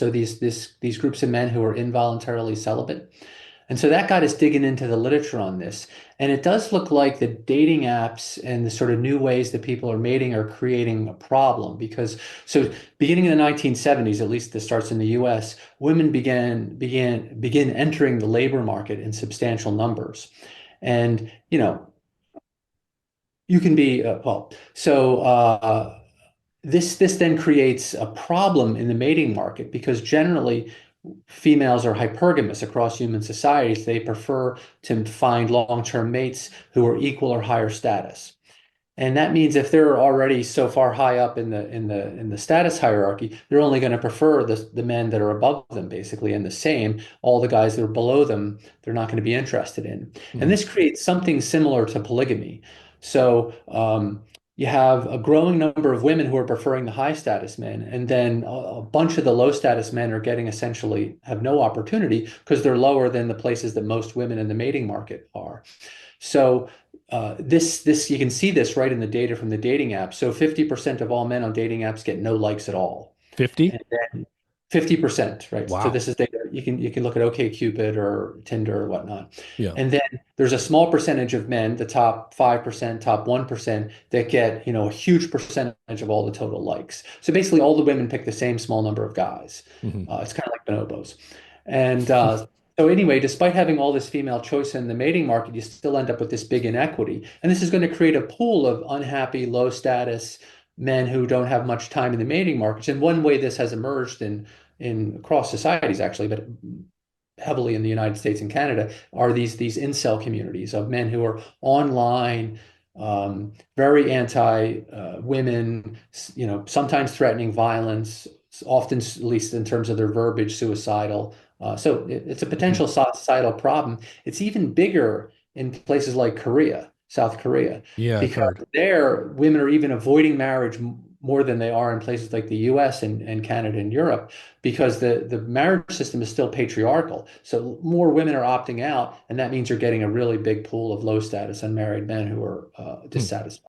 So these groups of men who are involuntarily celibate. And so that got us digging into the literature on this. And it does look like the dating apps and the sort of new ways that people are mating are creating a problem because so beginning in the 1970s, at least this starts in the US, women begin entering the labor market in substantial numbers. And, you can be this then creates a problem in the mating market because generally females are hypergamous across human societies. They prefer to find long-term mates who are equal or higher status. And that means if they're already so far high up in the status hierarchy, they're only going to prefer the men that are above them, basically, and the same. All the guys that are below them, they're not going to be interested in. And Mhm. this creates something similar to polygamy. So you have a growing number of women who are preferring the high status men, and then a bunch of the low status men are getting essentially have no opportunity because they're lower than the places that most women in the mating market are. So this you can see this right in the data from the dating apps. So 50% of all men on dating apps get no likes at all. 50? And then 50%, right? So Wow. this is data. You can look at OkCupid or Tinder or whatnot. Yeah. And then there's a small percentage of men, the top 5%, top 1%, that get, a huge percentage of all the total likes. So basically all the women pick the same small number of guys. Hmm. It's kind of like bonobos. And so anyway, despite having all this female choice in the mating market, you still end up with this big inequity. And this is going to create a pool of unhappy, low status men who don't have much time in the mating markets. And one way this has emerged in across societies actually, but heavily in the United States and Canada, are these incel communities of men who are online, very anti women, sometimes threatening violence, often, at least in terms of their verbiage, suicidal. So it's a Hmm. potential societal problem. It's even bigger in places like Korea, South Korea, Yeah, I've because heard. there women are even avoiding marriage more than they are in places like the US and Canada and Europe because the marriage system is still patriarchal. So more women are opting out, and that means you're getting a really big pool of low status unmarried men who are Hmm. dissatisfied.